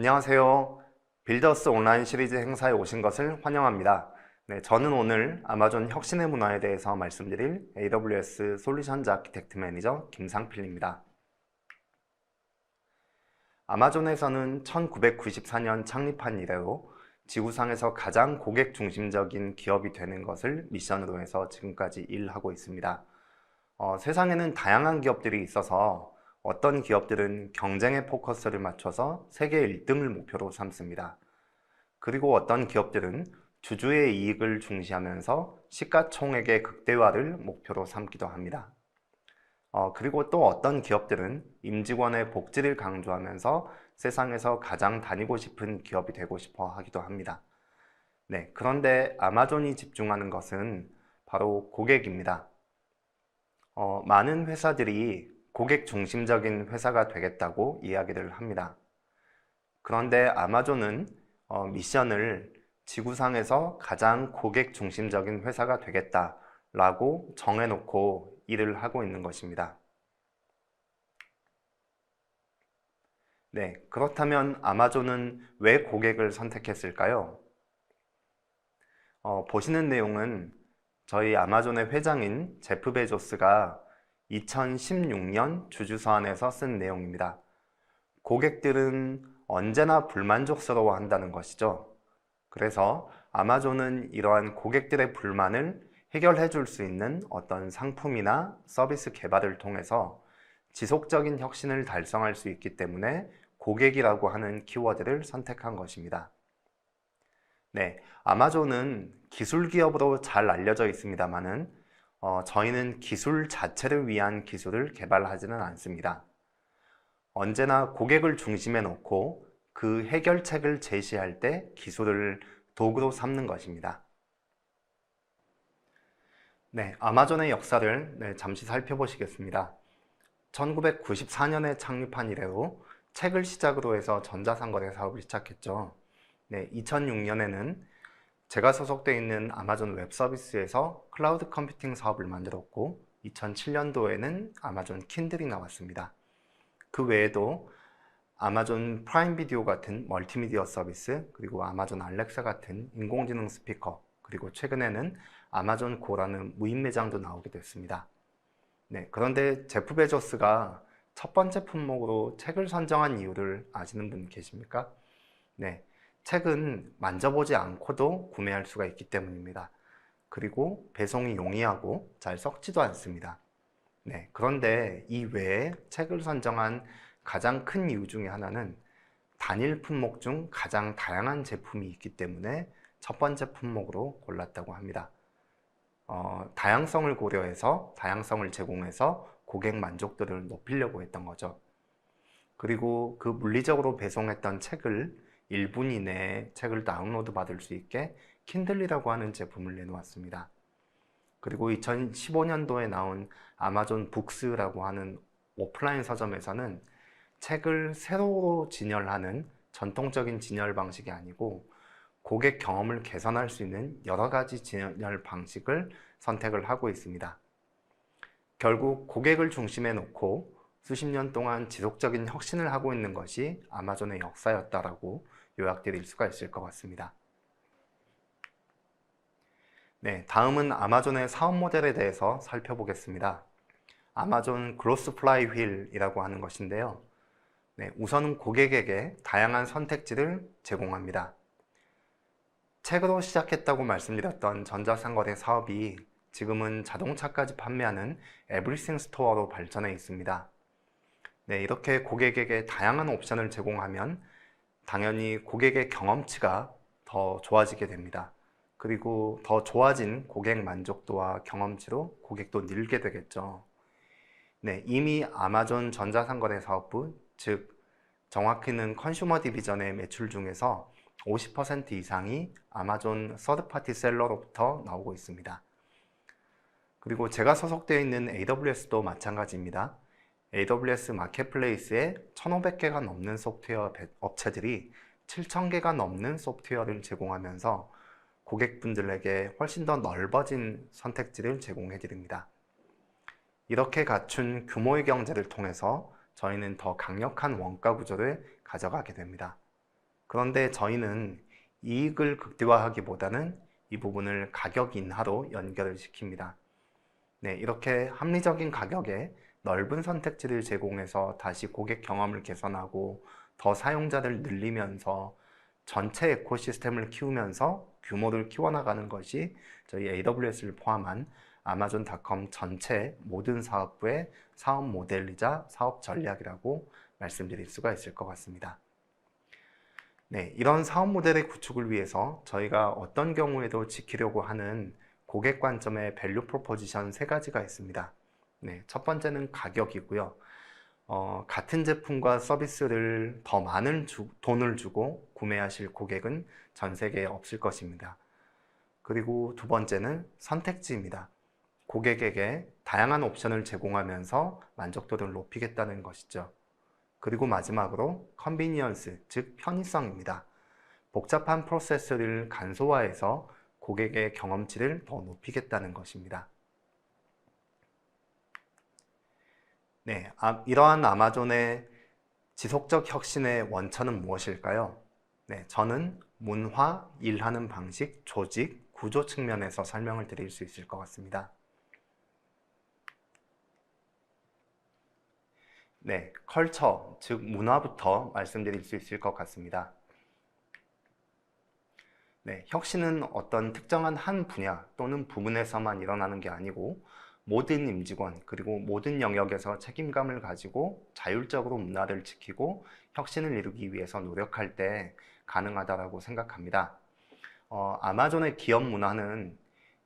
안녕하세요. 빌더스 온라인 시리즈 행사에 오신 것을 환영합니다. 네, 저는 오늘 아마존 혁신의 문화에 대해서 말씀드릴 AWS 솔루션즈 아키텍트 매니저 김상필입니다. 아마존에서는 1994년 창립한 이래로 지구상에서 가장 고객 중심적인 기업이 되는 것을 미션으로 해서 지금까지 일하고 있습니다. 세상에는 다양한 기업들이 있어서 어떤 기업들은 경쟁에 포커스를 맞춰서 세계 1등을 목표로 삼습니다. 그리고 어떤 기업들은 주주의 이익을 중시하면서 시가총액의 극대화를 목표로 삼기도 합니다. 그리고 또 어떤 기업들은 임직원의 복지를 강조하면서 세상에서 가장 다니고 싶은 기업이 되고 싶어 하기도 합니다. 네, 그런데 아마존이 집중하는 것은 바로 고객입니다. 많은 회사들이 고객 중심적인 회사가 되겠다고 이야기를 합니다. 그런데 아마존은 미션을 지구상에서 가장 고객 중심적인 회사가 되겠다라고 정해놓고 일을 하고 있는 것입니다. 네, 그렇다면 아마존은 왜 고객을 선택했을까요? 보시는 내용은 저희 아마존의 회장인 제프 베조스가 2016년 주주서한에서 쓴 내용입니다. 고객들은 언제나 불만족스러워 한다는 것이죠. 그래서 아마존은 이러한 고객들의 불만을 해결해 줄 수 있는 어떤 상품이나 서비스 개발을 통해서 지속적인 혁신을 달성할 수 있기 때문에 고객이라고 하는 키워드를 선택한 것입니다. 네, 아마존은 기술 기업으로 잘 알려져 있습니다만은 저희는 기술 자체를 위한 기술을 개발하지는 않습니다. 언제나 고객을 중심에 놓고 그 해결책을 제시할 때 기술을 도구로 삼는 것입니다. 네, 아마존의 역사를 잠시 살펴보시겠습니다. 1994년에 창립한 이래로 책을 시작으로 해서 전자상거래 사업을 시작했죠. 네, 2006년에는 제가 소속되어 있는 아마존 웹 서비스에서 클라우드 컴퓨팅 사업을 만들었고 2007년도에는 아마존 킨들이 나왔습니다. 그 외에도 아마존 프라임 비디오 같은 멀티미디어 서비스, 그리고 아마존 알렉사 같은 인공지능 스피커, 그리고 최근에는 아마존 고라는 무인 매장도 나오게 됐습니다. 네, 그런데 제프 베조스가 첫 번째 품목으로 책을 선정한 이유를 아시는 분 계십니까? 네, 책은 만져보지 않고도 구매할 수가 있기 때문입니다. 그리고 배송이 용이하고 잘 썩지도 않습니다. 네, 그런데 이 외에 책을 선정한 가장 큰 이유 중에 하나는 단일 품목 중 가장 다양한 제품이 있기 때문에 첫 번째 품목으로 골랐다고 합니다. 다양성을 고려해서 다양성을 제공해서 고객 만족도를 높이려고 했던 거죠. 그리고 그 물리적으로 배송했던 책을 1분 이내에 책을 다운로드 받을 수 있게 킨들이라고 하는 제품을 내놓았습니다. 그리고 2015년도에 나온 아마존 북스라고 하는 오프라인 서점에서는 책을 세로로 진열하는 전통적인 진열 방식이 아니고 고객 경험을 개선할 수 있는 여러 가지 진열 방식을 선택을 하고 있습니다. 결국 고객을 중심에 놓고 수십 년 동안 지속적인 혁신을 하고 있는 것이 아마존의 역사였다라고 요약드릴 수가 있을 것 같습니다. 네, 다음은 아마존의 사업 모델에 대해서 살펴보겠습니다. 아마존 그로스 플라이 휠이라고 하는 것인데요. 네, 우선은 고객에게 다양한 선택지를 제공합니다. 책으로 시작했다고 말씀드렸던 전자상거래 사업이 지금은 자동차까지 판매하는 에브리띵 스토어로 발전해 있습니다. 네, 이렇게 고객에게 다양한 옵션을 제공하면 당연히 고객의 경험치가 더 좋아지게 됩니다. 그리고 더 좋아진 고객 만족도와 경험치로 고객도 늘게 되겠죠. 네, 이미 아마존 전자상거래 사업부, 즉 정확히는 컨슈머 디비전의 매출 중에서 50% 이상이 아마존 서드파티 셀러로부터 나오고 있습니다. 그리고 제가 소속되어 있는 AWS도 마찬가지입니다. AWS 마켓플레이스에 1,500개가 넘는 소프트웨어 업체들이 7,000개가 넘는 소프트웨어를 제공하면서 고객분들에게 훨씬 더 넓어진 선택지를 제공해 드립니다. 이렇게 갖춘 규모의 경제를 통해서 저희는 더 강력한 원가 구조를 가져가게 됩니다. 그런데 저희는 이익을 극대화하기보다는 이 부분을 가격 인하로 연결을 시킵니다. 네, 이렇게 합리적인 가격에 넓은 선택지를 제공해서 다시 고객 경험을 개선하고 더 사용자를 늘리면서 전체 에코시스템을 키우면서 규모를 키워나가는 것이 저희 AWS를 포함한 아마존닷컴 전체 모든 사업부의 사업 모델이자 사업 전략이라고 말씀드릴 수가 있을 것 같습니다. 네, 이런 사업 모델의 구축을 위해서 저희가 어떤 경우에도 지키려고 하는 고객 관점의 밸류 프로포지션 세 가지가 있습니다. 네, 첫 번째는 가격이고요. 같은 제품과 서비스를 더 많은 돈을 주고 구매하실 고객은 전 세계에 없을 것입니다. 그리고 두 번째는 선택지입니다. 고객에게 다양한 옵션을 제공하면서 만족도를 높이겠다는 것이죠. 그리고 마지막으로 컨비니언스, 즉 편의성입니다. 복잡한 프로세스를 간소화해서 고객의 경험치를 더 높이겠다는 것입니다. 네, 이러한 아마존의 지속적 혁신의 원천은 무엇일까요? 네, 저는 문화, 일하는 방식, 조직, 구조 측면에서 설명을 드릴 수 있을 것 같습니다. 네, 컬처, 즉 문화부터 말씀드릴 수 있을 것 같습니다. 네, 혁신은 어떤 특정한 한 분야 또는 부분에서만 일어나는 게 아니고 모든 임직원 그리고 모든 영역에서 책임감을 가지고 자율적으로 문화를 지키고 혁신을 이루기 위해서 노력할 때 가능하다고 생각합니다. 아마존의 기업 문화는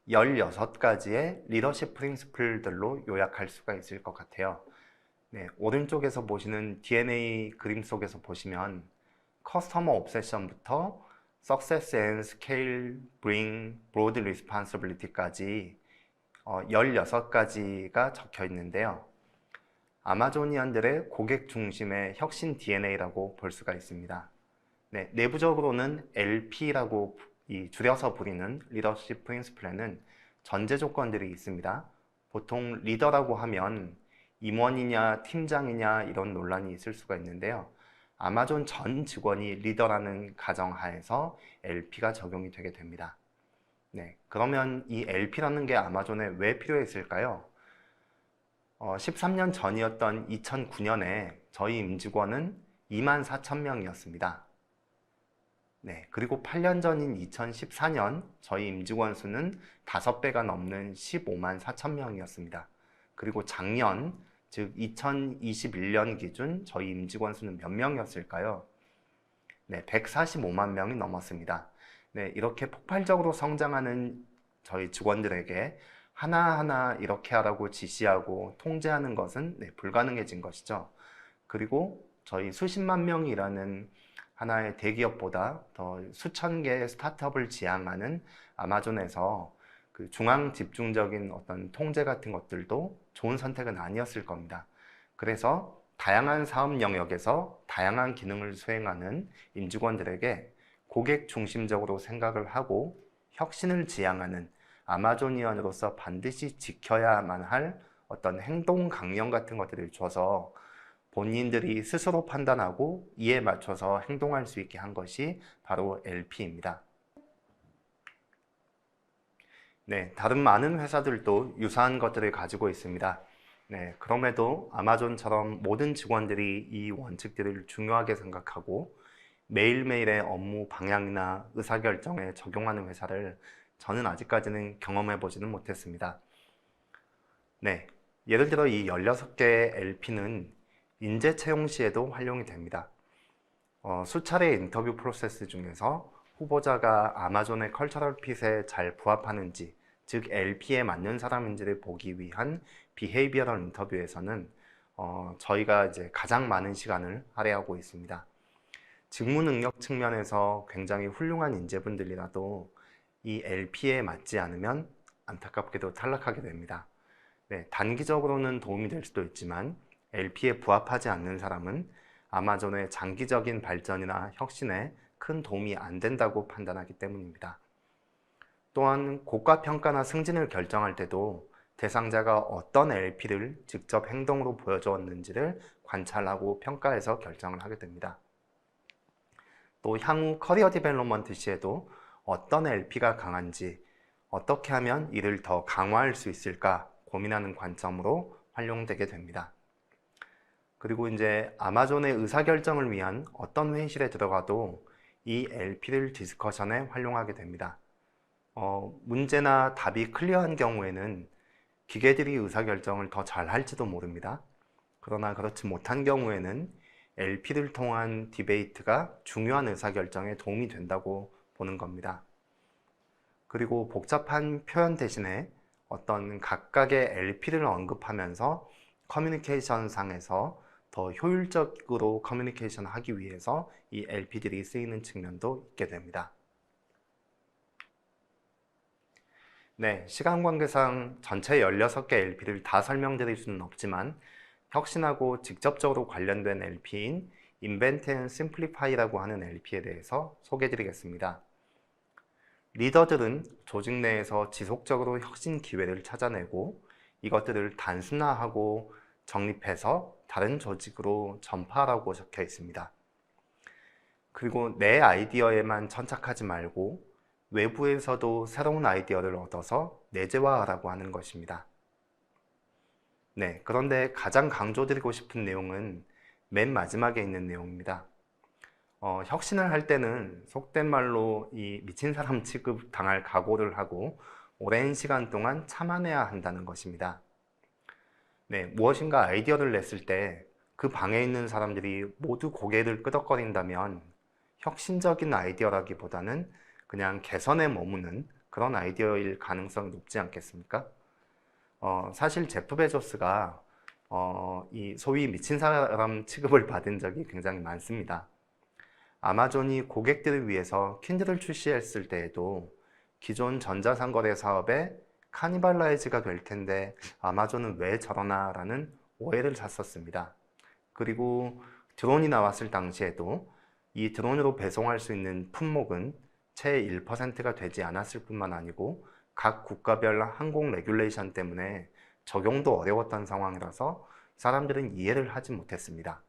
16가지의 리더십 프린시플들로 요약할 수가 있을 것 같아요. 네, 오른쪽에서 보시는 DNA 그림 속에서 보시면 커스터머 옵세션부터 Success and Scale, Bring, Broad Responsibility까지 16가지가 적혀 있는데요. 아마존이언들의 고객 중심의 혁신 DNA라고 볼 수가 있습니다. 네, 내부적으로는 LP라고 줄여서 부리는 리더십 프린시플에는 전제 조건들이 있습니다. 보통 리더라고 하면 임원이냐 팀장이냐 이런 논란이 있을 수가 있는데요. 아마존 전 직원이 리더라는 가정하에서 LP가 적용이 되게 됩니다. 네, 그러면 이 LP라는 게 아마존에 왜 필요했을까요? 13년 전이었던 2009년에 저희 임직원은 24,000명이었습니다. 네, 그리고 8년 전인 2014년 저희 임직원 수는 5배가 넘는 15만 4천 명이었습니다. 그리고 작년, 즉 2021년 기준 저희 임직원 수는 몇 명이었을까요? 네, 145만 명이 넘었습니다. 네, 이렇게 폭발적으로 성장하는 저희 직원들에게 하나하나 이렇게 하라고 지시하고 통제하는 것은 불가능해진 것이죠. 그리고 저희 수십만 명이 일하는 하나의 대기업보다 더 수천 개의 스타트업을 지향하는 아마존에서 그 중앙 집중적인 어떤 통제 같은 것들도 좋은 선택은 아니었을 겁니다. 그래서 다양한 사업 영역에서 다양한 기능을 수행하는 임직원들에게 고객 중심적으로 생각을 하고 혁신을 지향하는 아마존이언으로서 반드시 지켜야만 할 어떤 행동 강령 같은 것들을 줘서 본인들이 스스로 판단하고 이에 맞춰서 행동할 수 있게 한 것이 바로 LP입니다. 네, 다른 많은 회사들도 유사한 것들을 가지고 있습니다. 네, 그럼에도 아마존처럼 모든 직원들이 이 원칙들을 중요하게 생각하고 매일매일의 업무 방향이나 의사결정에 적용하는 회사를 저는 아직까지는 경험해 보지는 못했습니다. 네, 예를 들어 이 16개의 LP는 인재 채용 시에도 활용이 됩니다. 수차례 인터뷰 프로세스 중에서 후보자가 아마존의 컬처럴 핏에 잘 부합하는지, 즉 LP에 맞는 사람인지를 보기 위한 비헤이비어럴 인터뷰에서는 저희가 이제 가장 많은 시간을 할애하고 있습니다. 직무 능력 측면에서 굉장히 훌륭한 인재분들이라도 이 LP에 맞지 않으면 안타깝게도 탈락하게 됩니다. 네, 단기적으로는 도움이 될 수도 있지만 LP에 부합하지 않는 사람은 아마존의 장기적인 발전이나 혁신에 큰 도움이 안 된다고 판단하기 때문입니다. 또한 고가 평가나 승진을 결정할 때도 대상자가 어떤 LP를 직접 행동으로 보여주었는지를 관찰하고 평가해서 결정을 하게 됩니다. 또 향후 커리어 디벨롭먼트 시에도 어떤 LP가 강한지, 어떻게 하면 이를 더 강화할 수 있을까 고민하는 관점으로 활용되게 됩니다. 그리고 이제 아마존의 의사결정을 위한 어떤 회의실에 들어가도 이 LP를 디스커션에 활용하게 됩니다. 문제나 답이 클리어한 경우에는 기계들이 의사결정을 더 잘할지도 모릅니다. 그러나 그렇지 못한 경우에는 LP를 통한 디베이트가 중요한 의사결정에 도움이 된다고 보는 겁니다. 그리고 복잡한 표현 대신에 어떤 각각의 LP를 언급하면서 커뮤니케이션 상에서 더 효율적으로 커뮤니케이션 하기 위해서 이 LP들이 쓰이는 측면도 있게 됩니다. 네, 시간 관계상 전체 16개 LP를 다 설명드릴 수는 없지만 혁신하고 직접적으로 관련된 LP인 Invent and Simplify라고 하는 LP에 대해서 소개드리겠습니다. 리더들은 조직 내에서 지속적으로 혁신 기회를 찾아내고 이것들을 단순화하고 정립해서 다른 조직으로 전파하라고 적혀 있습니다. 그리고 내 아이디어에만 천착하지 말고 외부에서도 새로운 아이디어를 얻어서 내재화하라고 하는 것입니다. 네, 그런데 가장 강조드리고 싶은 내용은 맨 마지막에 있는 내용입니다. 혁신을 할 때는 속된 말로 이 미친 사람 취급 당할 각오를 하고 오랜 시간 동안 참아내야 한다는 것입니다. 네, 무엇인가 아이디어를 냈을 때 그 방에 있는 사람들이 모두 고개를 끄덕거린다면 혁신적인 아이디어라기보다는 그냥 개선에 머무는 그런 아이디어일 가능성이 높지 않겠습니까? 사실 제프 베조스가 이 소위 미친 사람 취급을 받은 적이 굉장히 많습니다. 아마존이 고객들을 위해서 킨들을 출시했을 때에도 기존 전자상거래 사업에 카니발라이즈가 될 텐데 아마존은 왜 저러나 라는 오해를 샀었습니다. 그리고 드론이 나왔을 당시에도 이 드론으로 배송할 수 있는 품목은 채 1%가 되지 않았을 뿐만 아니고 각 국가별 항공 레귤레이션 때문에 적용도 어려웠던 상황이라서 사람들은 이해를 하지 못했습니다.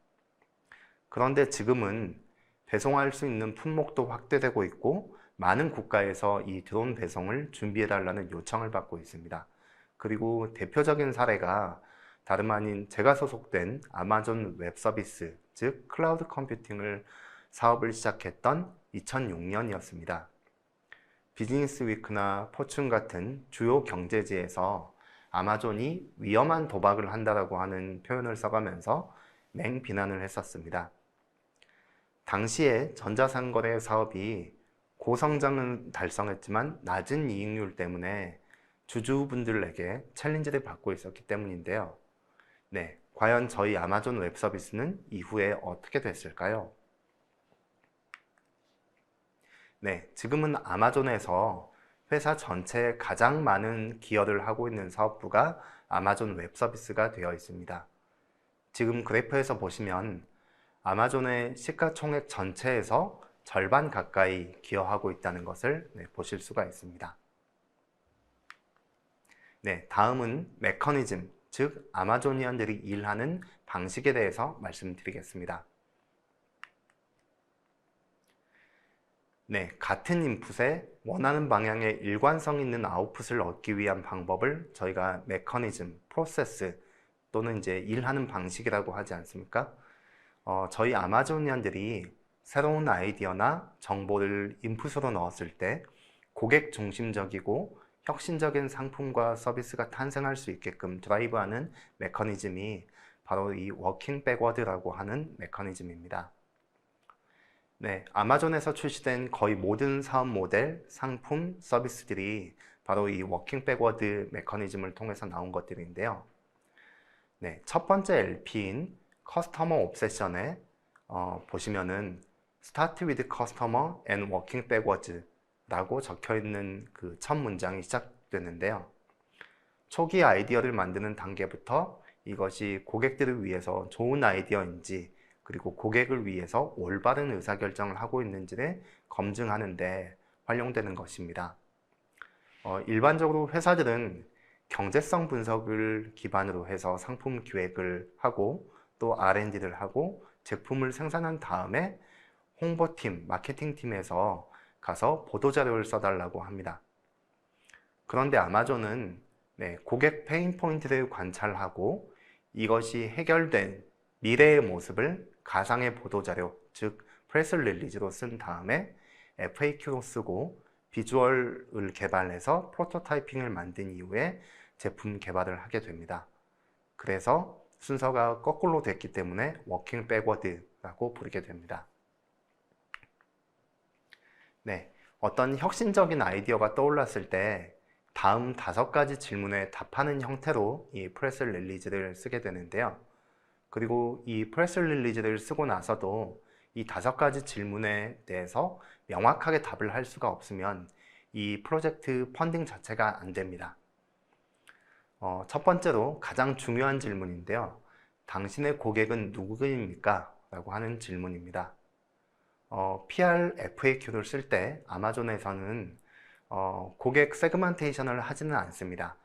그런데 지금은 배송할 수 있는 품목도 확대되고 있고 많은 국가에서 이 드론 배송을 준비해달라는 요청을 받고 있습니다. 그리고 대표적인 사례가 다름 아닌 제가 소속된 아마존 웹 서비스, 즉 클라우드 컴퓨팅을 사업을 시작했던 2006년이었습니다. 비즈니스 위크나 포춘 같은 주요 경제지에서 아마존이 위험한 도박을 한다라고 하는 표현을 써가면서 맹비난을 했었습니다. 당시에 전자상거래 사업이 고성장은 달성했지만 낮은 이익률 때문에 주주분들에게 챌린지를 받고 있었기 때문인데요. 네, 과연 저희 아마존 웹 서비스는 이후에 어떻게 됐을까요? 네, 지금은 아마존에서 회사 전체에 가장 많은 기여를 하고 있는 사업부가 아마존 웹 서비스가 되어 있습니다. 지금 그래프에서 보시면 아마존의 시가총액 전체에서 절반 가까이 기여하고 있다는 것을 보실 수가 있습니다. 네, 다음은 메커니즘, 즉 아마존이언들이 일하는 방식에 대해서 말씀드리겠습니다. 네, 같은 인풋에 원하는 방향의 일관성 있는 아웃풋을 얻기 위한 방법을 저희가 메커니즘, 프로세스 또는 이제 일하는 방식이라고 하지 않습니까? 저희 아마존이언들이 새로운 아이디어나 정보를 인풋으로 넣었을 때 고객 중심적이고 혁신적인 상품과 서비스가 탄생할 수 있게끔 드라이브하는 메커니즘이 바로 이 워킹 백워드라고 하는 메커니즘입니다. 네, 아마존에서 출시된 거의 모든 사업 모델, 상품, 서비스들이 바로 이 워킹 백워드 메커니즘을 통해서 나온 것들인데요. 네, 첫 번째 LP인 커스터머 옵세션에 보시면은 Start with customer and working backwards 라고 적혀 있는 그 첫 문장이 시작되는데요. 초기 아이디어를 만드는 단계부터 이것이 고객들을 위해서 좋은 아이디어인지 그리고 고객을 위해서 올바른 의사결정을 하고 있는지를 검증하는데 활용되는 것입니다. 일반적으로 회사들은 경제성 분석을 기반으로 해서 상품 기획을 하고 또 R&D를 하고 제품을 생산한 다음에 홍보팀, 마케팅팀에서 가서 보도자료를 써달라고 합니다. 그런데 아마존은 고객 페인 포인트를 관찰하고 이것이 해결된 미래의 모습을 가상의 보도자료, 즉 프레스 릴리즈로 쓴 다음에 FAQ로 쓰고 비주얼을 개발해서 프로토타이핑을 만든 이후에 제품 개발을 하게 됩니다. 그래서 순서가 거꾸로 됐기 때문에 워킹 백워드라고 부르게 됩니다. 어떤 혁신적인 아이디어가 떠올랐을 때 다음 5가지 질문에 답하는 형태로 이 프레스 릴리즈를 쓰게 되는데요. 그리고 이 프레스 릴리즈를 쓰고 나서도 이 5가지 질문에 대해서 명확하게 답을 할 수가 없으면 이 프로젝트 펀딩 자체가 안 됩니다. 첫 번째로 가장 중요한 질문인데요. 당신의 고객은 누구입니까? 라고 하는 질문입니다. PR FAQ를 쓸 때 아마존에서는 고객 세그멘테이션을 하지는 않습니다.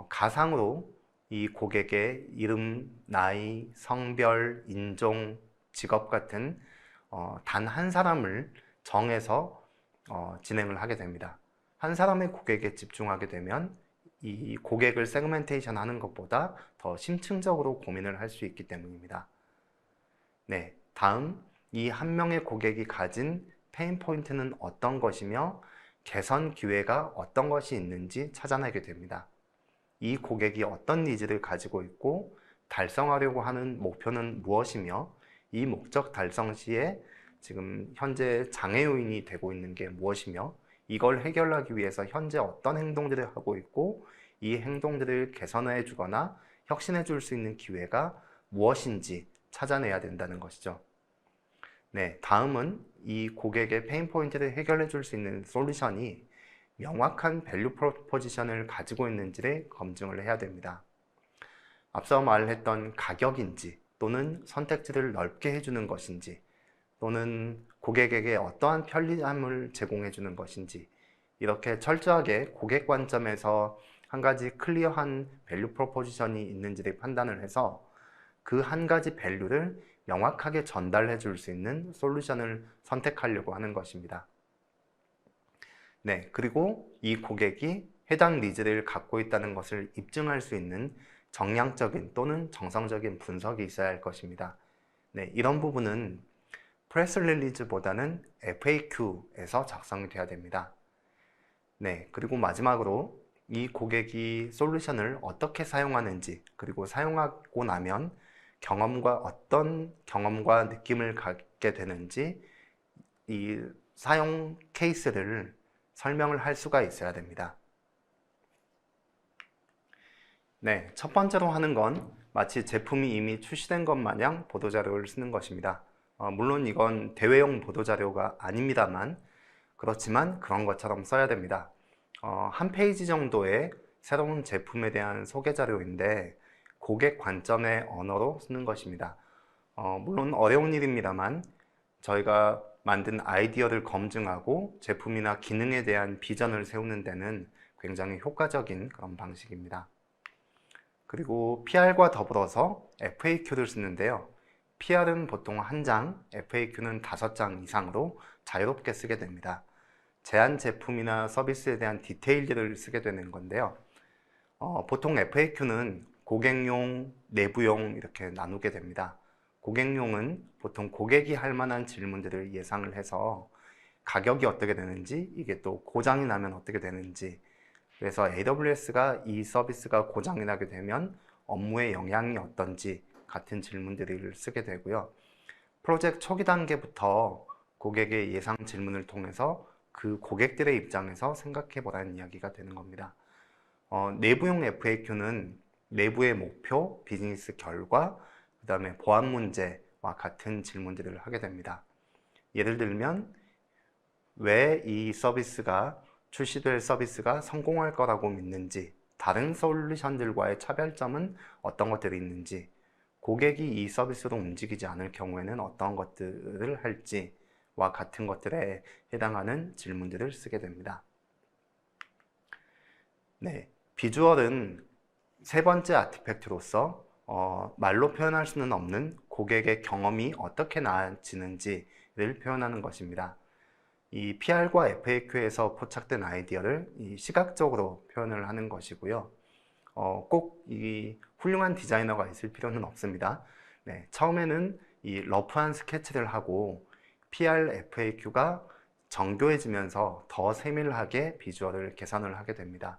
가상으로 이 고객의 이름, 나이, 성별, 인종, 직업 같은 단 한 사람을 정해서 진행을 하게 됩니다. 한 사람의 고객에 집중하게 되면 이 고객을 세그멘테이션 하는 것보다 더 심층적으로 고민을 할 수 있기 때문입니다. 다음, 이 한 명의 고객이 가진 페인 포인트는 어떤 것이며 개선 기회가 어떤 것이 있는지 찾아내게 됩니다. 이 고객이 어떤 니즈를 가지고 있고 달성하려고 하는 목표는 무엇이며 이 목적 달성 시에 지금 현재 장애 요인이 되고 있는 게 무엇이며 이걸 해결하기 위해서 현재 어떤 행동들을 하고 있고 이 행동들을 개선해 주거나 혁신해 줄 수 있는 기회가 무엇인지 찾아내야 된다는 것이죠. 다음은 이 고객의 페인 포인트를 해결해 줄 수 있는 솔루션이 명확한 밸류 프로포지션을 가지고 있는지를 검증을 해야 됩니다. 앞서 말했던 가격인지 또는 선택지를 넓게 해주는 것인지 또는 고객에게 어떠한 편리함을 제공해 주는 것인지 이렇게 철저하게 고객 관점에서 한 가지 클리어한 밸류 프로포지션이 있는지를 판단을 해서 그 한 가지 밸류를 명확하게 전달해 줄 수 있는 솔루션을 선택하려고 하는 것입니다. 그리고 이 고객이 해당 니즈를 갖고 있다는 것을 입증할 수 있는 정량적인 또는 정성적인 분석이 있어야 할 것입니다. 이런 부분은 프레스 릴리즈보다는 FAQ에서 작성이 되어야 됩니다. 그리고 마지막으로 이 고객이 솔루션을 어떻게 사용하는지 그리고 사용하고 나면 어떤 경험과 느낌을 갖게 되는지 이 사용 케이스를 설명을 할 수가 있어야 됩니다. 첫 번째로 하는 건 마치 제품이 이미 출시된 것 마냥 보도자료를 쓰는 것입니다. 물론 이건 대회용 보도자료가 아닙니다만 그렇지만 그런 것처럼 써야 됩니다. 한 페이지 정도의 새로운 제품에 대한 소개 자료인데 고객 관점의 언어로 쓰는 것입니다. 물론 어려운 일입니다만 저희가 만든 아이디어를 검증하고 제품이나 기능에 대한 비전을 세우는 데는 굉장히 효과적인 그런 방식입니다. 그리고 PR과 더불어서 FAQ를 쓰는데요. PR은 보통 1장, FAQ는 5장 이상으로 자유롭게 쓰게 됩니다. 제한 제품이나 서비스에 대한 디테일들을 쓰게 되는 건데요. 보통 FAQ는 고객용, 내부용 이렇게 나누게 됩니다. 고객용은 보통 고객이 할 만한 질문들을 예상을 해서 가격이 어떻게 되는지, 이게 또 고장이 나면 어떻게 되는지, 그래서 AWS가 이 서비스가 고장이 나게 되면 업무에 영향이 어떤지 같은 질문들을 쓰게 되고요. 프로젝트 초기 단계부터 고객의 예상 질문을 통해서 그 고객들의 입장에서 생각해 보라는 이야기가 되는 겁니다. 내부용 FAQ는 내부의 목표, 비즈니스 결과, 그 다음에 보안 문제와 같은 질문들을 하게 됩니다. 예를 들면 왜 이 서비스가 출시될 서비스가 성공할 거라고 믿는지, 다른 솔루션들과의 차별점은 어떤 것들이 있는지, 고객이 이 서비스로 움직이지 않을 경우에는 어떤 것들을 할지와 같은 것들에 해당하는 질문들을 쓰게 됩니다. 비주얼은 세 번째 아티팩트로서 말로 표현할 수는 없는 고객의 경험이 어떻게 나아지는지 PR을 표현하는 것입니다. 이 PR과 FAQ에서 포착된 아이디어를 이 시각적으로 표현을 하는 것이고요. 꼭 이 훌륭한 디자이너가 있을 필요는 없습니다. 네, 처음에는 이 러프한 스케치를 하고 PR, FAQ가 정교해지면서 더 세밀하게 비주얼을 개선을 하게 됩니다.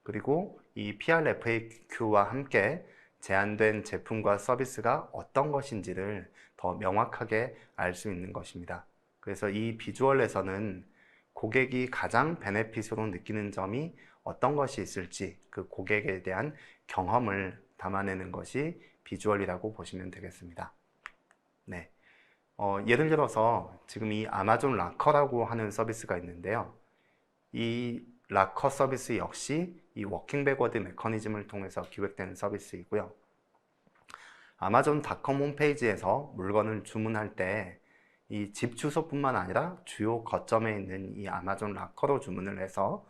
그리고 이 PR, FAQ와 함께 제안된 제품과 서비스가 어떤 것인지를 더 명확하게 알 수 있는 것입니다. 그래서 이 비주얼에서는 고객이 가장 베네핏으로 느끼는 점이 어떤 것이 있을지 그 고객에 대한 경험을 담아내는 것이 비주얼이라고 보시면 되겠습니다. 네. 예를 들어서 지금 이 아마존 락커라고 하는 서비스가 있는데요. 이 락커 서비스 역시 이 워킹 백워드 메커니즘을 통해서 기획된 서비스이고요. 아마존닷컴 홈페이지에서 물건을 주문할 때 이 집 주소뿐만 아니라 주요 거점에 있는 이 아마존 락커로 주문을 해서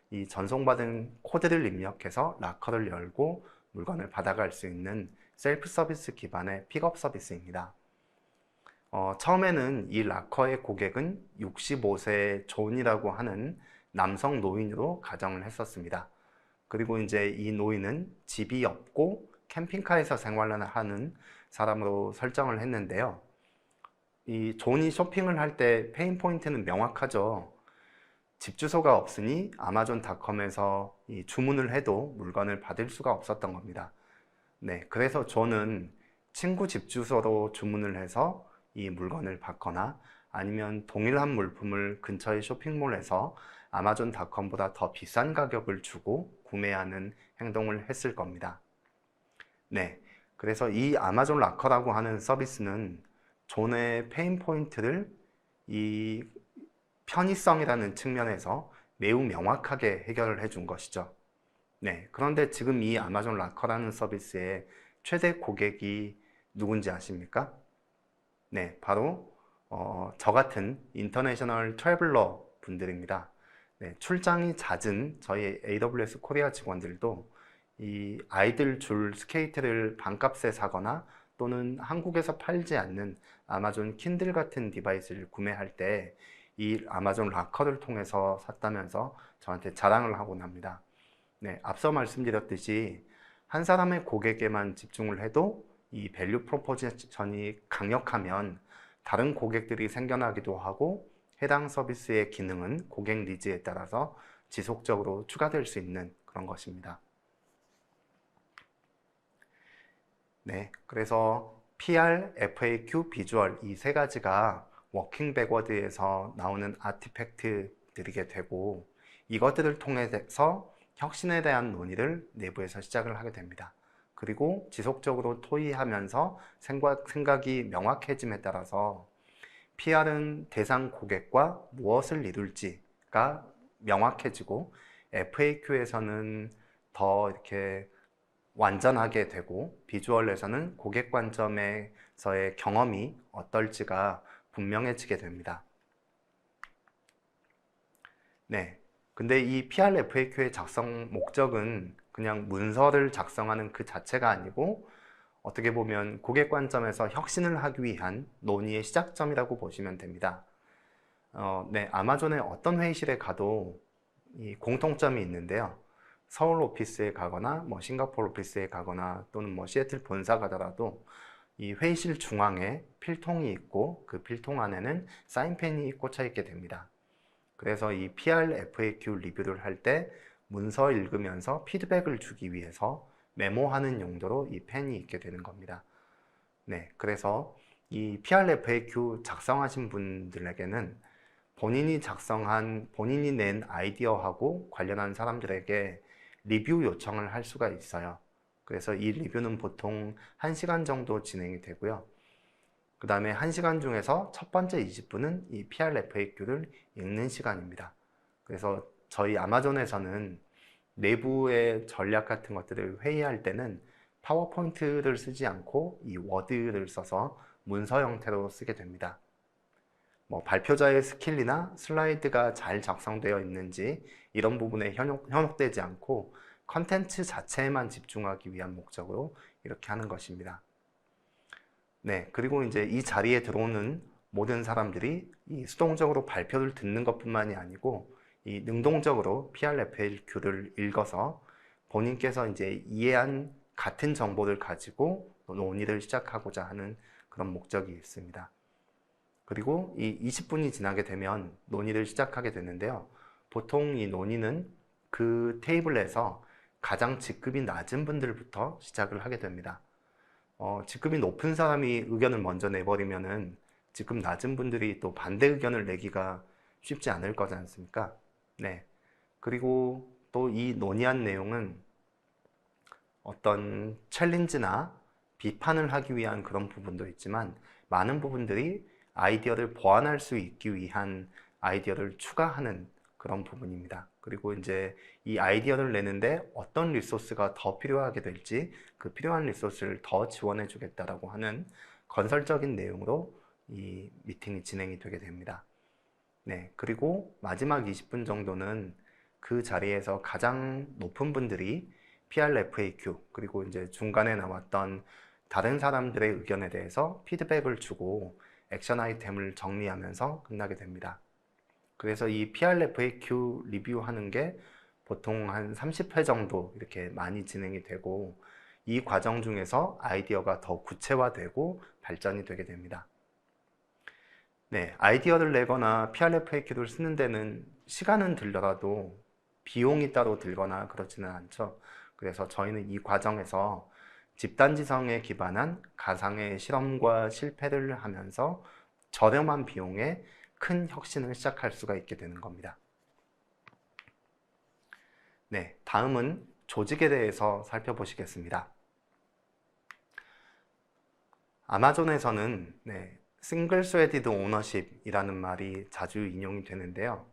이 전송받은 코드를 입력해서 락커를 열고 물건을 받아갈 수 있는 셀프 서비스 기반의 픽업 서비스입니다. 처음에는 이 락커의 고객은 65세 존이라고 하는 남성 노인으로 가정을 했었습니다. 그리고 이제 이 노인은 집이 없고 캠핑카에서 생활을 하는 사람으로 설정을 했는데요. 이 존이 쇼핑을 할 때 페인 포인트는 명확하죠. 집 주소가 없으니 아마존닷컴에서 주문을 해도 물건을 받을 수가 없었던 겁니다. 네, 그래서 존은 친구 집 주소로 주문을 해서 이 물건을 받거나 아니면 동일한 물품을 근처의 쇼핑몰에서 아마존닷컴보다 더 비싼 가격을 주고 구매하는 행동을 했을 겁니다. 네, 그래서 이 아마존 락커라고 하는 서비스는 존의 페인 포인트를 이 편의성이라는 측면에서 매우 명확하게 해결을 해준 것이죠. 네, 그런데 지금 이 아마존 락커라는 서비스의 최대 고객이 누군지 아십니까? 네, 바로 저 같은 인터내셔널 트래블러 분들입니다. 네, 출장이 잦은 저희 AWS 코리아 직원들도 이 아이들 줄 스케이트를 반값에 사거나 또는 한국에서 팔지 않는 아마존 킨들 같은 디바이스를 구매할 때 이 아마존 락커를 통해서 샀다면서 저한테 자랑을 하곤 합니다. 네, 앞서 말씀드렸듯이 한 사람의 고객에만 집중을 해도 이 밸류 프로포지션이 강력하면 다른 고객들이 생겨나기도 하고 해당 서비스의 기능은 고객 니즈에 따라서 지속적으로 추가될 수 있는 그런 것입니다. 네, 그래서 PR, FAQ, 비주얼 이 세 가지가 워킹 백워드에서 나오는 아티팩트들이게 되고 이것들을 통해서 혁신에 대한 논의를 내부에서 시작을 하게 됩니다. 그리고 지속적으로 토의하면서 생각이 명확해짐에 따라서 PR은 대상 고객과 무엇을 이룰지가 명확해지고 FAQ에서는 더 이렇게 완전하게 되고 비주얼에서는 고객 관점에서의 경험이 어떨지가 분명해지게 됩니다. 네. 근데 이 PR FAQ의 작성 목적은 그냥 문서를 작성하는 그 자체가 아니고 어떻게 보면 고객 관점에서 혁신을 하기 위한 논의의 시작점이라고 보시면 됩니다. 네, 아마존의 어떤 회의실에 가도 이 공통점이 있는데요. 서울 오피스에 가거나 뭐 싱가포르 오피스에 가거나 또는 뭐 시애틀 본사 가더라도 이 회의실 중앙에 필통이 있고 그 필통 안에는 사인펜이 꽂혀 있게 됩니다. 그래서 이 PR, FAQ 리뷰를 할 때 문서 읽으면서 피드백을 주기 위해서 메모하는 용도로 이 펜이 있게 되는 겁니다. 네, 그래서 이 PR, FAQ 작성하신 분들에게는 본인이 낸 아이디어하고 관련한 사람들에게 리뷰 요청을 할 수가 있어요. 그래서 이 리뷰는 보통 1시간 정도 진행이 되고요. 그 다음에 1시간 중에서 첫 번째 20분은 이 PR FAQ를 읽는 시간입니다. 그래서 저희 아마존에서는 내부의 전략 같은 것들을 회의할 때는 파워포인트를 쓰지 않고 이 워드를 써서 문서 형태로 쓰게 됩니다. 뭐 발표자의 스킬이나 슬라이드가 잘 작성되어 있는지 이런 부분에 현혹되지 않고 컨텐츠 자체에만 집중하기 위한 목적으로 이렇게 하는 것입니다. 네, 그리고 이제 이 자리에 들어오는 모든 사람들이 이 수동적으로 발표를 듣는 것뿐만이 아니고 이 능동적으로 PRFAQ를 읽어서 본인께서 이제 이해한 같은 정보를 가지고 논의를 시작하고자 하는 그런 목적이 있습니다. 그리고 이 20분이 지나게 되면 논의를 시작하게 되는데요. 보통 이 논의는 그 테이블에서 가장 직급이 낮은 분들부터 시작을 하게 됩니다. 직급이 높은 사람이 의견을 먼저 내버리면은 직급 낮은 분들이 또 반대 의견을 내기가 쉽지 않을 거지 않습니까? 네. 그리고 또 이 논의한 내용은 어떤 챌린지나 비판을 하기 위한 그런 부분도 있지만 많은 부분들이 아이디어를 보완할 수 있기 위한 아이디어를 추가하는 그런 부분입니다. 그리고 이제 이 아이디어를 내는데 어떤 리소스가 더 필요하게 될지 그 필요한 리소스를 더 지원해 주겠다라고 하는 건설적인 내용으로 이 미팅이 진행이 되게 됩니다. 네, 그리고 마지막 20분 정도는 그 자리에서 가장 높은 분들이 PRFAQ 그리고 이제 중간에 나왔던 다른 사람들의 의견에 대해서 피드백을 주고 액션 아이템을 정리하면서 끝나게 됩니다. 그래서 이 PRFAQ 리뷰하는 게 보통 한 30회 정도 이렇게 많이 진행이 되고 이 과정 중에서 아이디어가 더 구체화되고 발전이 되게 됩니다. 네, 아이디어를 내거나 PRFAQ를 쓰는 데는 시간은 들더라도 비용이 따로 들거나 그렇지는 않죠. 그래서 저희는 이 과정에서 집단지성에 기반한 가상의 실험과 실패를 하면서 저렴한 비용에 큰 혁신을 시작할 수가 있게 되는 겁니다. 네, 다음은 조직에 대해서 살펴보시겠습니다. 아마존에서는 싱글 스웨디드 오너십이라는 말이 자주 인용이 되는데요.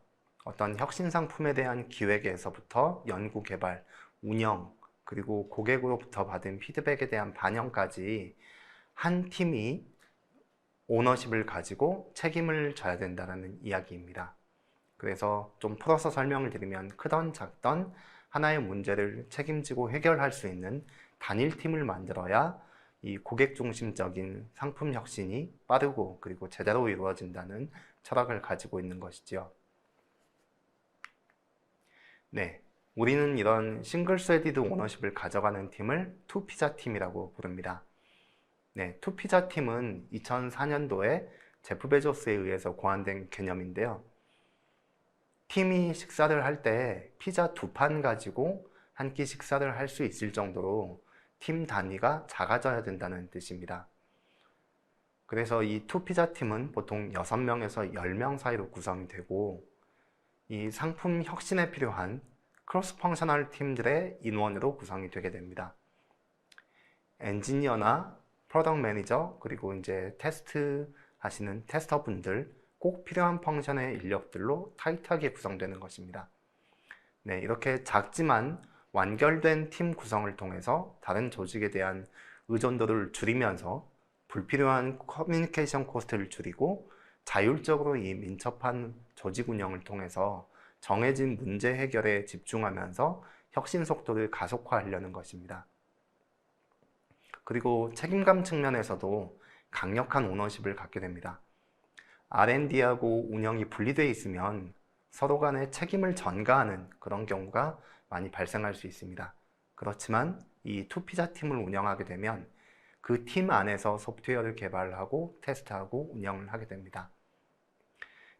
어떤 혁신 상품에 대한 기획에서부터 연구 개발, 운영, 그리고 고객으로부터 받은 피드백에 대한 반영까지 한 팀이 오너십을 가지고 책임을 져야 된다는 이야기입니다. 그래서 좀 풀어서 설명을 드리면 크던 작던 하나의 문제를 책임지고 해결할 수 있는 단일팀을 만들어야 이 고객 중심적인 상품 혁신이 빠르고 그리고 제대로 이루어진다는 철학을 가지고 있는 것이지요. 네, 우리는 이런 싱글 스웨디드 오너십을 가져가는 팀을 투피자 팀이라고 부릅니다. 네, 투피자 팀은 2004년도에 제프 베조스에 의해서 고안된 개념인데요. 팀이 식사를 할 때 피자 2판 가지고 한 끼 식사를 할 수 있을 정도로 팀 단위가 작아져야 된다는 뜻입니다. 그래서 이 투피자 팀은 보통 6명에서 10명 사이로 구성이 되고 이 상품 혁신에 필요한 크로스 펑셔널 팀들의 인원으로 구성이 되게 됩니다. 엔지니어나 프로덕트 매니저 그리고 이제 테스트 하시는 테스터분들 꼭 필요한 펑션의 인력들로 타이트하게 구성되는 것입니다. 네, 이렇게 작지만 완결된 팀 구성을 통해서 다른 조직에 대한 의존도를 줄이면서 불필요한 커뮤니케이션 코스트를 줄이고 자율적으로 이 민첩한 조직 운영을 통해서 정해진 문제 해결에 집중하면서 혁신 속도를 가속화하려는 것입니다. 그리고 책임감 측면에서도 강력한 오너십을 갖게 됩니다. R&D하고 운영이 분리되어 있으면 서로 간에 책임을 전가하는 그런 경우가 많이 발생할 수 있습니다. 그렇지만 이 투피자 팀을 운영하게 되면 그 팀 안에서 소프트웨어를 개발하고 테스트하고 운영을 하게 됩니다.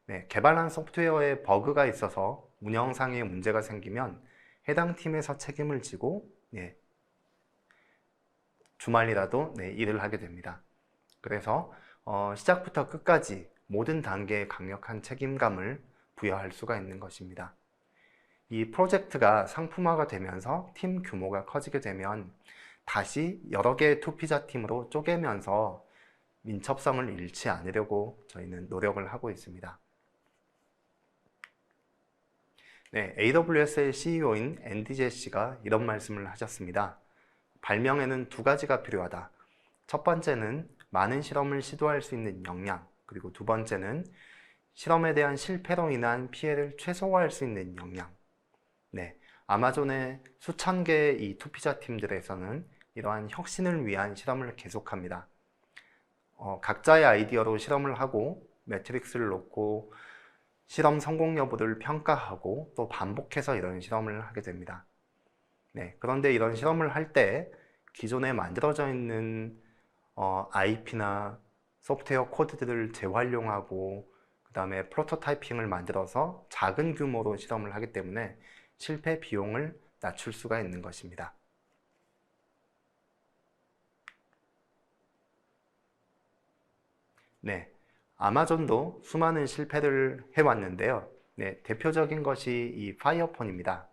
네, 개발한 소프트웨어에 버그가 있어서 운영상에 문제가 생기면 해당 팀에서 책임을 지고 주말이라도 일을 하게 됩니다. 그래서 시작부터 끝까지 모든 단계에 강력한 책임감을 부여할 수가 있는 것입니다. 이 프로젝트가 상품화가 되면서 팀 규모가 커지게 되면 다시 여러 개의 투피자 팀으로 쪼개면서 민첩성을 잃지 않으려고 저희는 노력을 하고 있습니다. 네, AWS의 CEO인 앤디 제시가 이런 말씀을 하셨습니다. 발명에는 2가지가 필요하다. 첫 번째는 많은 실험을 시도할 수 있는 역량, 그리고 2번째는 실험에 대한 실패로 인한 피해를 최소화할 수 있는 역량. 네, 아마존의 수천 개의 이 투피자 팀들에서는 이러한 혁신을 위한 실험을 계속합니다. 각자의 아이디어로 실험을 하고 매트릭스를 놓고 실험 성공 여부를 평가하고 또 반복해서 이런 실험을 하게 됩니다. 네, 그런데 이런 실험을 할 때 기존에 만들어져 있는 IP나 소프트웨어 코드들을 재활용하고 그 다음에 프로토타이핑을 만들어서 작은 규모로 실험을 하기 때문에 실패 비용을 낮출 수가 있는 것입니다. 네, 아마존도 수많은 실패를 해왔는데요. 네, 대표적인 것이 이 파이어폰입니다.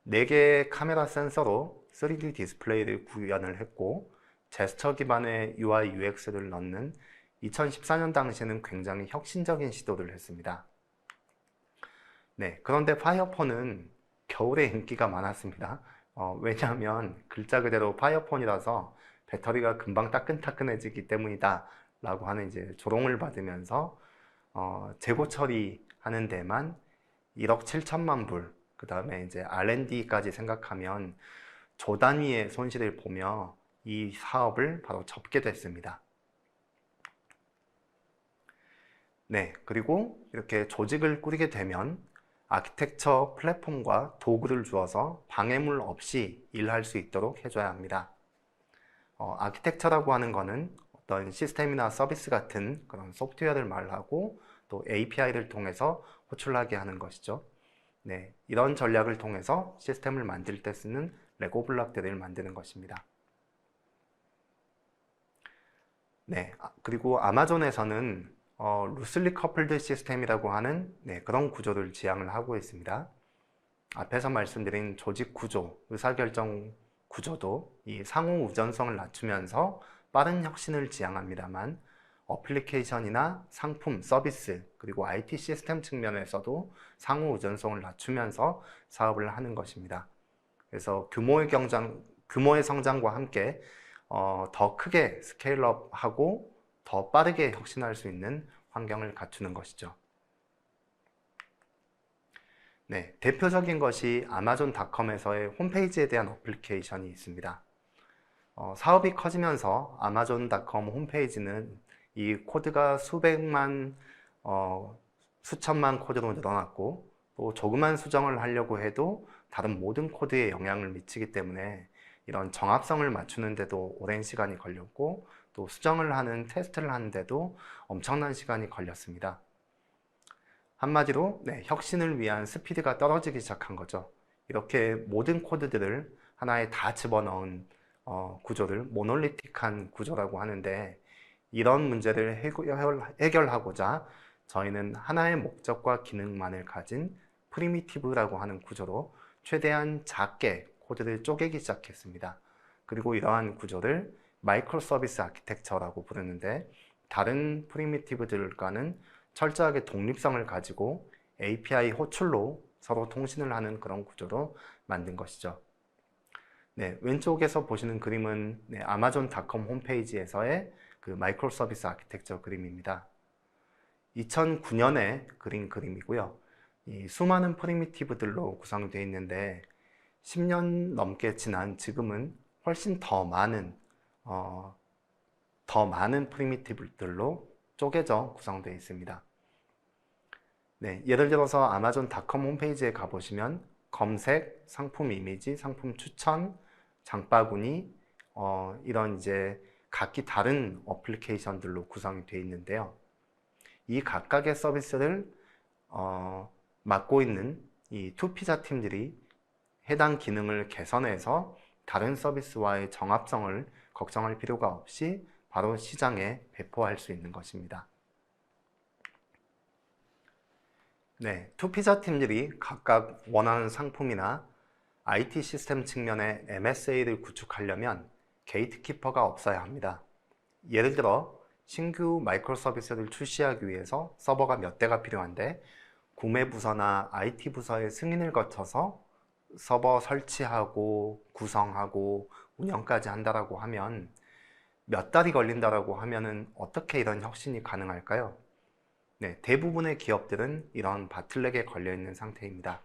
4개의 카메라 센서로 3D 디스플레이를 구현을 했고 제스처 기반의 UI, UX를 넣는 2014년 당시에는 굉장히 혁신적인 시도를 했습니다. 네, 그런데 파이어폰은 겨울에 인기가 많았습니다. 왜냐하면 글자 그대로 파이어폰이라서 배터리가 금방 따끈따끈해지기 때문이다 라고 하는 이제 조롱을 받으면서 재고 처리하는 데만 1억 7천만 불, 그 다음에 이제 R&D까지 생각하면 조 단위의 손실을 보며 이 사업을 바로 접게 됐습니다. 네, 그리고 이렇게 조직을 꾸리게 되면 아키텍처 플랫폼과 도구를 주어서 방해물 없이 일할 수 있도록 해줘야 합니다. 아키텍처라고 하는 거는 어떤 시스템이나 서비스 같은 그런 소프트웨어를 말하고 또 API를 통해서 호출하게 하는 것이죠. 네, 이런 전략을 통해서 시스템을 만들 때 쓰는 레고 블록들을 만드는 것입니다. 네, 그리고 아마존에서는 루슬리 커플드 시스템이라고 하는 그런 구조를 지향을 하고 있습니다. 앞에서 말씀드린 조직 구조, 의사결정 구조도 이 상호 의존성을 낮추면서 빠른 혁신을 지향합니다만 어플리케이션이나 상품, 서비스, 그리고 IT 시스템 측면에서도 상호 의존성을 낮추면서 사업을 하는 것입니다. 그래서 규모의 성장과 함께 더 크게 스케일업하고 더 빠르게 혁신할 수 있는 환경을 갖추는 것이죠. 네, 대표적인 것이 아마존닷컴에서의 홈페이지에 대한 어플리케이션이 있습니다. 사업이 커지면서 아마존닷컴 홈페이지는 이 코드가 수백만, 수천만 코드로 늘어났고 또 조그만 수정을 하려고 해도 다른 모든 코드에 영향을 미치기 때문에 이런 정합성을 맞추는데도 오랜 시간이 걸렸고 또 수정을 하는 테스트를 하는데도 엄청난 시간이 걸렸습니다. 한마디로 혁신을 위한 스피드가 떨어지기 시작한 거죠. 이렇게 모든 코드들을 하나에 다 집어넣은 구조를 모놀리틱한 구조라고 하는데 이런 문제를 해결하고자 저희는 하나의 목적과 기능만을 가진 프리미티브라고 하는 구조로 최대한 작게 코드를 쪼개기 시작했습니다. 그리고 이러한 구조를 마이크로 서비스 아키텍처라고 부르는데 다른 프리미티브들과는 철저하게 독립성을 가지고 API 호출로 서로 통신을 하는 그런 구조로 만든 것이죠. 네, 왼쪽에서 보시는 그림은 아마존닷컴 홈페이지에서의 그 마이크로 서비스 아키텍처 그림입니다. 2009년에 그린 그림이고요. 이 수많은 프리미티브들로 구성되어 있는데 10년 넘게 지난 지금은 훨씬 더 많은 프리미티브들로 쪼개져 구성되어 있습니다. 네, 예를 들어서 아마존닷컴 홈페이지에 가보시면 검색, 상품 이미지, 상품 추천, 장바구니 이런 이제 각기 다른 어플리케이션들로 구성이 되어 있는데요. 이 각각의 서비스를 맡고 있는 이 투피자 팀들이 해당 기능을 개선해서 다른 서비스와의 정합성을 걱정할 필요가 없이 바로 시장에 배포할 수 있는 것입니다. 네, 투피자 팀들이 각각 원하는 상품이나 IT 시스템 측면의 MSA를 구축하려면 게이트키퍼가 없어야 합니다. 예를 들어 신규 마이크로 서비스를 출시하기 위해서 서버가 몇 대가 필요한데 구매 부서나 IT 부서의 승인을 거쳐서 서버 설치하고 구성하고 운영까지 한다라고 하면 몇 달이 걸린다라고 하면은 어떻게 이런 혁신이 가능할까요? 네, 대부분의 기업들은 이런 바틀렉에 걸려 있는 상태입니다.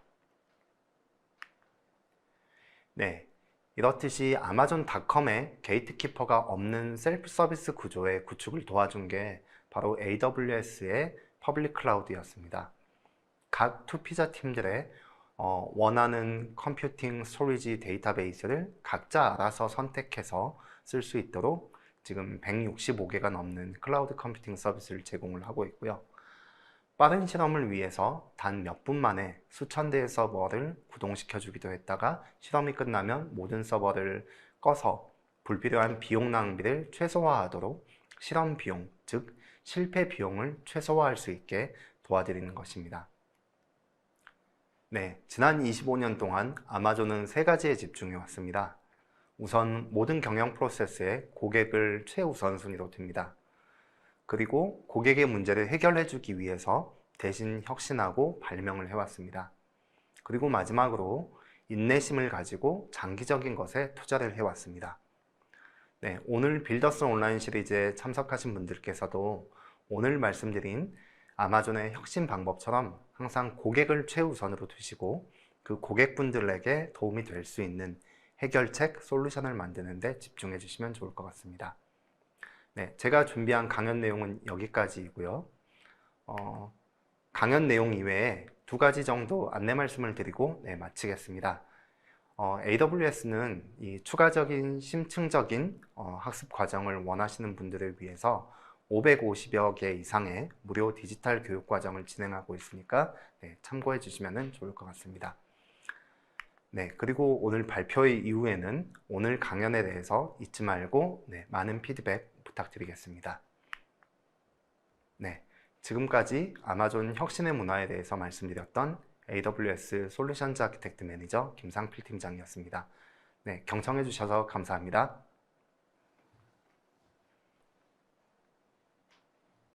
네, 이렇듯이 아마존닷컴에 게이트키퍼가 없는 셀프 서비스 구조의 구축을 도와준 게 바로 AWS의 퍼블릭 클라우드였습니다. 각 투피자 팀들의 원하는 컴퓨팅 스토리지 데이터베이스를 각자 알아서 선택해서 쓸 수 있도록 지금 165개가 넘는 클라우드 컴퓨팅 서비스를 제공을 하고 있고요. 빠른 실험을 위해서 단 몇 분 만에 수천 대의 서버를 구동시켜 주기도 했다가 실험이 끝나면 모든 서버를 꺼서 불필요한 비용 낭비를 최소화하도록 실험 비용, 즉 실패 비용을 최소화할 수 있게 도와드리는 것입니다. 네, 지난 25년 동안 아마존은 세 가지에 집중해 왔습니다. 우선 모든 경영 프로세스에 고객을 최우선순위로 둡니다. 그리고 고객의 문제를 해결해 주기 위해서 대신 혁신하고 발명을 해왔습니다. 그리고 마지막으로 인내심을 가지고 장기적인 것에 투자를 해왔습니다. 네, 오늘 빌더스 온라인 시리즈에 참석하신 분들께서도 오늘 말씀드린 아마존의 혁신 방법처럼 항상 고객을 최우선으로 두시고 그 고객분들에게 도움이 될 수 있는 해결책, 솔루션을 만드는 데 집중해 주시면 좋을 것 같습니다. 네, 제가 준비한 강연 내용은 여기까지이고요. 강연 내용 이외에 두 가지 정도 안내 말씀을 드리고 마치겠습니다. AWS는 이 추가적인 심층적인 학습 과정을 원하시는 분들을 위해서 550여 개 이상의 무료 디지털 교육 과정을 진행하고 있으니까 참고해 주시면 좋을 것 같습니다. 네, 그리고 오늘 발표의 이후에는 오늘 강연에 대해서 잊지 말고 많은 피드백 부탁드리겠습니다. 네, 지금까지 아마존 혁신의 문화에 대해서 말씀드렸던 AWS 솔루션즈 아키텍트 매니저 김상필 팀장이었습니다. 네, 경청해 주셔서 감사합니다.